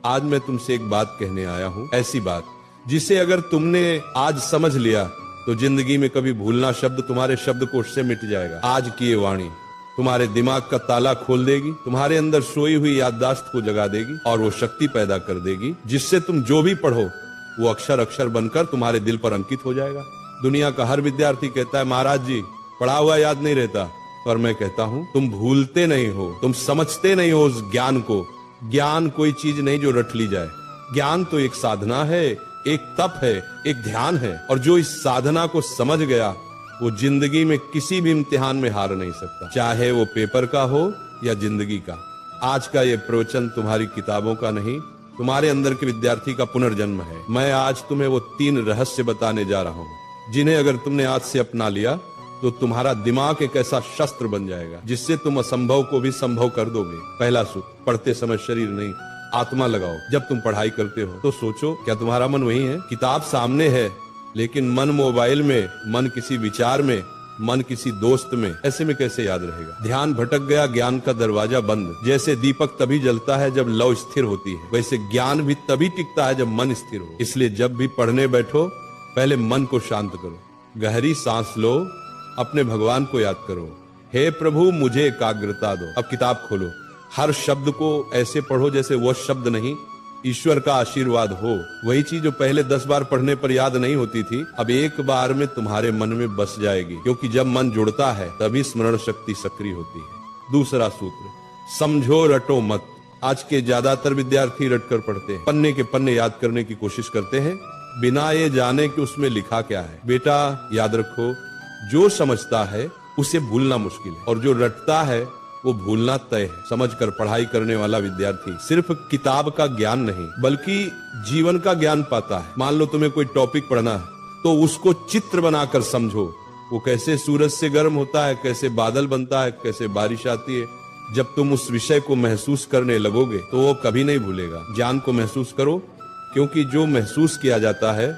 आज मैं तुमसे एक बात कहने आया हूँ, ऐसी बात जिसे अगर तुमने आज समझ लिया तो जिंदगी में कभी भूलना शब्द तुम्हारे शब्दकोश से मिट जाएगा। आज की ये वाणी तुम्हारे दिमाग का ताला खोल देगी, तुम्हारे अंदर सोई हुई याददाश्त को जगा देगी और वो शक्ति पैदा कर देगी जिससे तुम जो भी पढ़ो वो अक्षर अक्षर बनकर तुम्हारे दिल पर अंकित हो जाएगा। दुनिया का हर विद्यार्थी कहता है महाराज जी पढ़ा हुआ याद नहीं रहता, पर मैं कहता हूं तुम भूलते नहीं हो, तुम समझते नहीं हो उस ज्ञान को। ज्ञान कोई चीज नहीं जो रट ली जाए, ज्ञान तो एक साधना है, एक तप है, एक ध्यान है, और जो इस साधना को समझ गया वो जिंदगी में किसी भी इम्तिहान में हार नहीं सकता, चाहे वो पेपर का हो या जिंदगी का। आज का ये प्रवचन तुम्हारी किताबों का नहीं, तुम्हारे अंदर के विद्यार्थी का पुनर्जन्म है। मैं आज तुम्हें वो 3 रहस्य बताने जा रहा हूँ जिन्हें अगर तुमने आज से अपना लिया तो तुम्हारा दिमाग एक ऐसा शस्त्र बन जाएगा जिससे तुम असंभव को भी संभव कर दोगे। पहला सूत्र, पढ़ते समय शरीर नहीं आत्मा लगाओ। जब तुम पढ़ाई करते हो तो सोचो क्या तुम्हारा मन वही है? किताब सामने है लेकिन मन मोबाइल में, मन किसी विचार में, मन किसी दोस्त में, ऐसे में कैसे याद रहेगा? ध्यान भटक गया, ज्ञान का दरवाजा बंद। जैसे दीपक तभी जलता है जब लौ स्थिर होती है, वैसे ज्ञान भी तभी टिकता है जब मन स्थिर हो। इसलिए जब भी पढ़ने बैठो पहले मन को शांत करो, गहरी सांस लो, अपने भगवान को याद करो, हे प्रभु मुझे एकाग्रता दो। अब किताब खोलो, हर शब्द को ऐसे पढ़ो जैसे वो शब्द नहीं ईश्वर का आशीर्वाद हो। वही चीज जो पहले 10 बार पढ़ने पर याद नहीं होती थी अब एक बार में तुम्हारे मन में बस जाएगी, क्योंकि जब मन जुड़ता है तभी स्मरण शक्ति सक्रिय होती है। दूसरा सूत्र, समझो रटो मत। आज के ज्यादातर विद्यार्थी रट कर पढ़ते हैं, पन्ने के पन्ने याद करने की कोशिश करते हैं बिना ये जाने कि उसमें लिखा क्या है। बेटा याद रखो, जो समझता है उसे भूलना मुश्किल है और जो रटता है वो भूलना तय है। समझकर पढ़ाई करने वाला विद्यार्थी सिर्फ किताब का ज्ञान नहीं बल्कि जीवन का ज्ञान पाता है। मान लो तुम्हें कोई टॉपिक पढ़ना है तो उसको चित्र बनाकर समझो, वो कैसे सूरज से गर्म होता है, कैसे बादल बनता है, कैसे बारिश आती है। जब तुम उस विषय को महसूस करने लगोगे तो वो कभी नहीं भूलेगा। ज्ञान को महसूस करो, क्योंकि जो महसूस किया जाता है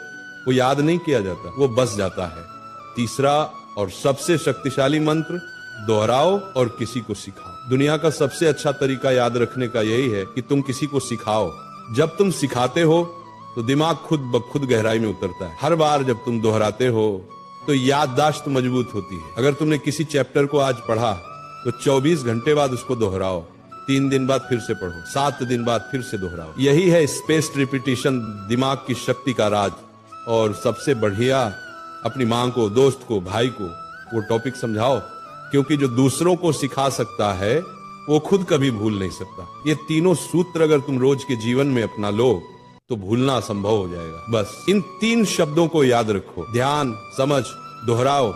वो याद नहीं किया जाता, वो बस जाता है। तीसरा और सबसे शक्तिशाली मंत्र, दोहराओ और किसी को सिखाओ। दुनिया का सबसे अच्छा तरीका याद रखने का यही है कि तुम किसी को सिखाओ। जब तुम सिखाते हो तो दिमाग खुद ब खुद गहराई में उतरता है। हर बार जब तुम दोहराते हो तो याददाश्त मजबूत होती है। अगर तुमने किसी चैप्टर को आज पढ़ा तो 24 घंटे बाद उसको दोहराओ, 3 दिन बाद फिर से पढ़ो, 7 दिन बाद फिर से दोहराओ। यही है स्पेस्ड रिपीटिशन, दिमाग की शक्ति का राज। और सबसे बढ़िया, अपनी माँ को, दोस्त को, भाई को वो टॉपिक समझाओ, क्योंकि जो दूसरों को सिखा सकता है वो खुद कभी भूल नहीं सकता। ये तीनों सूत्र अगर तुम रोज के जीवन में अपना लो तो भूलना असंभव हो जाएगा। बस इन 3 शब्दों को याद रखो, ध्यान, समझ, दोहराओ।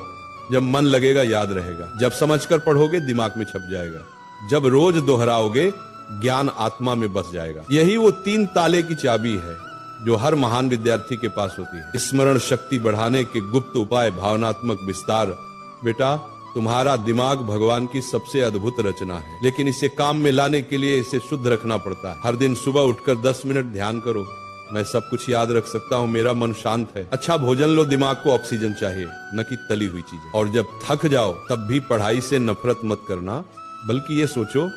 जब मन लगेगा याद रहेगा, जब समझकर पढ़ोगे दिमाग में छप जाएगा, जब रोज दोहराओगे ज्ञान आत्मा में बस जाएगा। यही वो 3 ताले की चाबी है जो हर महान विद्यार्थी के पास होती है। स्मरण शक्ति बढ़ाने के गुप्त उपाय, भावनात्मक विस्तार। बेटा तुम्हारा दिमाग भगवान की सबसे अद्भुत रचना है, लेकिन इसे काम में लाने के लिए इसे शुद्ध रखना पड़ता है। हर दिन सुबह उठकर 10 मिनट ध्यान करो, मैं सब कुछ याद रख सकता हूँ, मेरा मन शांत है। अच्छा भोजन लो, दिमाग को ऑक्सीजन चाहिए, न कि तली हुई चीजें। और जब थक जाओ तब भी पढ़ाई से नफरत मत करना, बल्कि ये सोचो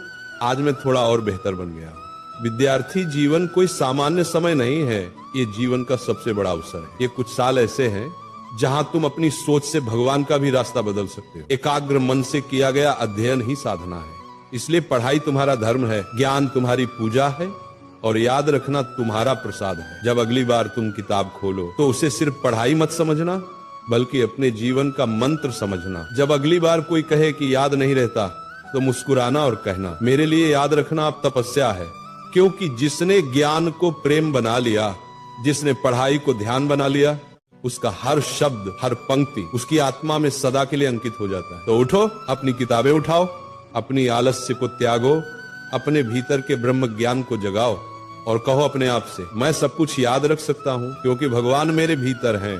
आज मैं थोड़ा और बेहतर बन गया। विद्यार्थी जीवन कोई सामान्य समय नहीं है, ये जीवन का सबसे बड़ा अवसर है। ये कुछ साल ऐसे हैं जहां तुम अपनी सोच से भगवान का भी रास्ता बदल सकते हो। एकाग्र मन से किया गया अध्ययन ही साधना है। इसलिए पढ़ाई तुम्हारा धर्म है, ज्ञान तुम्हारी पूजा है और याद रखना तुम्हारा प्रसाद है। जब अगली बार तुम किताब खोलो तो उसे सिर्फ पढ़ाई मत समझना बल्कि अपने जीवन का मंत्र समझना। जब अगली बार कोई कहे कि याद नहीं रहता तो मुस्कुराना और कहना, मेरे लिए याद रखना अब तपस्या है। क्योंकि जिसने ज्ञान को प्रेम बना लिया, जिसने पढ़ाई को ध्यान बना लिया, उसका हर शब्द, हर पंक्ति उसकी आत्मा में सदा के लिए अंकित हो जाता है। तो उठो, अपनी किताबें उठाओ, अपनी आलस्य को त्यागो, अपने भीतर के ब्रह्म ज्ञान को जगाओ और कहो अपने आप से, मैं सब कुछ याद रख सकता हूँ क्योंकि भगवान मेरे भीतर हैं।